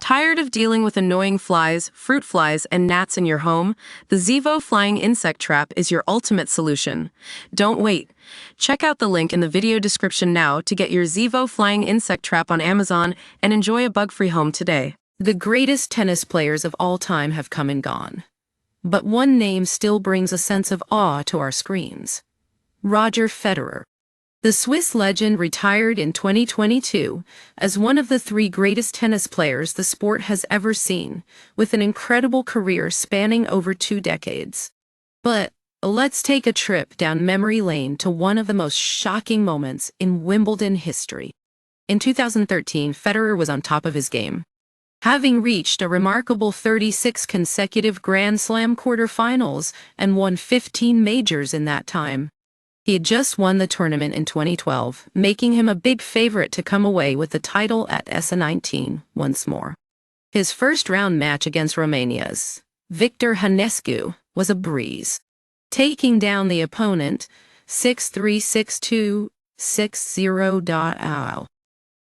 Tired of dealing with annoying flies, fruit flies, and gnats in your home? The Zevo Flying Insect Trap is your ultimate solution. Don't wait. Check out the link in the video description now to get your Zevo Flying Insect Trap on Amazon and enjoy a bug-free home today. The greatest tennis players of all time have come and gone. But one name still brings a sense of awe to our screens. Roger Federer. The Swiss legend retired in 2022 as one of the three greatest tennis players the sport has ever seen, with an incredible career spanning over 2 decades. But let's take a trip down memory lane to one of the most shocking moments in Wimbledon history. In 2013, Federer was on top of his game, having reached a remarkable 36 consecutive Grand Slam quarterfinals and won 15 majors in that time. He had just won the tournament in 2012, making him a big favorite to come away with the title at S19 once more. His first-round match against Romania's Victor Hanescu was a breeze, taking down the opponent 6-3, 6-2, 6-0.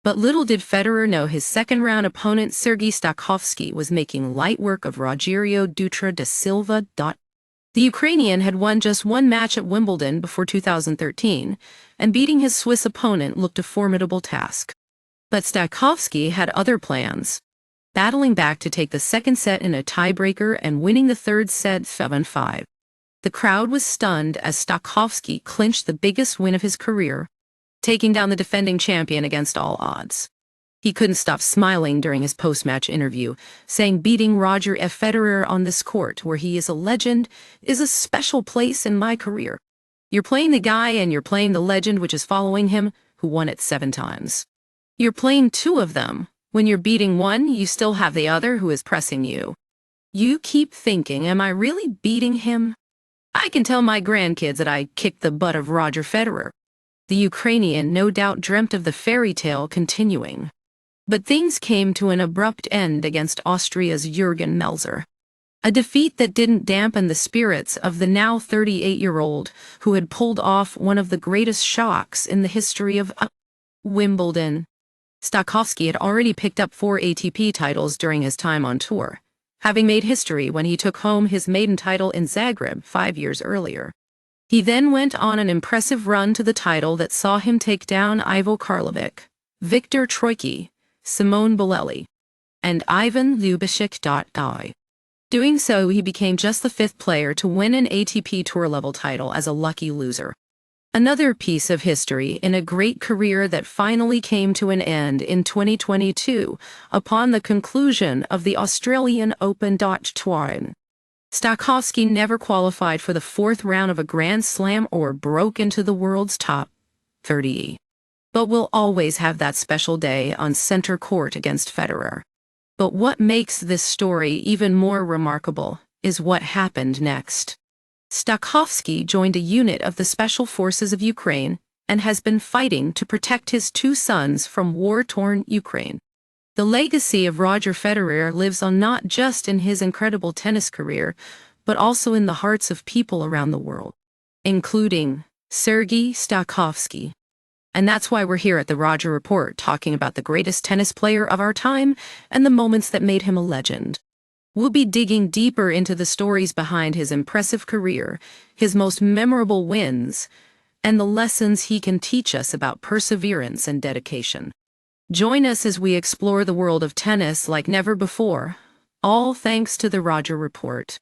But little did Federer know his second-round opponent Sergiy Stakhovsky was making light work of Rogerio Dutra da Silva. The Ukrainian had won just one match at Wimbledon before 2013, and beating his Swiss opponent looked a formidable task. But Stakhovsky had other plans, battling back to take the second set in a tiebreaker and winning the third set 7-5. The crowd was stunned as Stakhovsky clinched the biggest win of his career, taking down the defending champion against all odds. He couldn't stop smiling during his post-match interview, saying beating Roger Federer on this court, where he is a legend, is a special place in my career. You're playing the guy and you're playing the legend which is following him, who won it 7 times. You're playing 2 of them. When you're beating one, you still have the other who is pressing you. You keep thinking, am I really beating him? I can tell my grandkids that I kicked the butt of Roger Federer. The Ukrainian no doubt dreamt of the fairy tale continuing. But things came to an abrupt end against Austria's Jürgen Melzer. A defeat that didn't dampen the spirits of the now 38-year-old who had pulled off one of the greatest shocks in the history of Wimbledon. Stakhovsky had already picked up 4 ATP titles during his time on tour, having made history when he took home his maiden title in Zagreb 5 years earlier. He then went on an impressive run to the title that saw him take down Ivo Karlovic, Viktor Troicki, Simone Bolelli, and Ivan Lubashik. Doing so, he became just the 5th player to win an ATP Tour-level title as a lucky loser. Another piece of history in a great career that finally came to an end in 2022 upon the conclusion of the Australian Open Tour. Stakhovsky never qualified for the 4th round of a Grand Slam or broke into the world's top 30. But we'll always have that special day on center court against Federer. But what makes this story even more remarkable is what happened next. Stakhovsky joined a unit of the Special Forces of Ukraine and has been fighting to protect his 2 sons from war-torn Ukraine. The legacy of Roger Federer lives on not just in his incredible tennis career, but also in the hearts of people around the world, including Sergiy Stakhovsky. And that's why we're here at the Roger Report talking about the greatest tennis player of our time and the moments that made him a legend. We'll be digging deeper into the stories behind his impressive career, his most memorable wins, and the lessons he can teach us about perseverance and dedication. Join us as we explore the world of tennis like never before, all thanks to the Roger Report.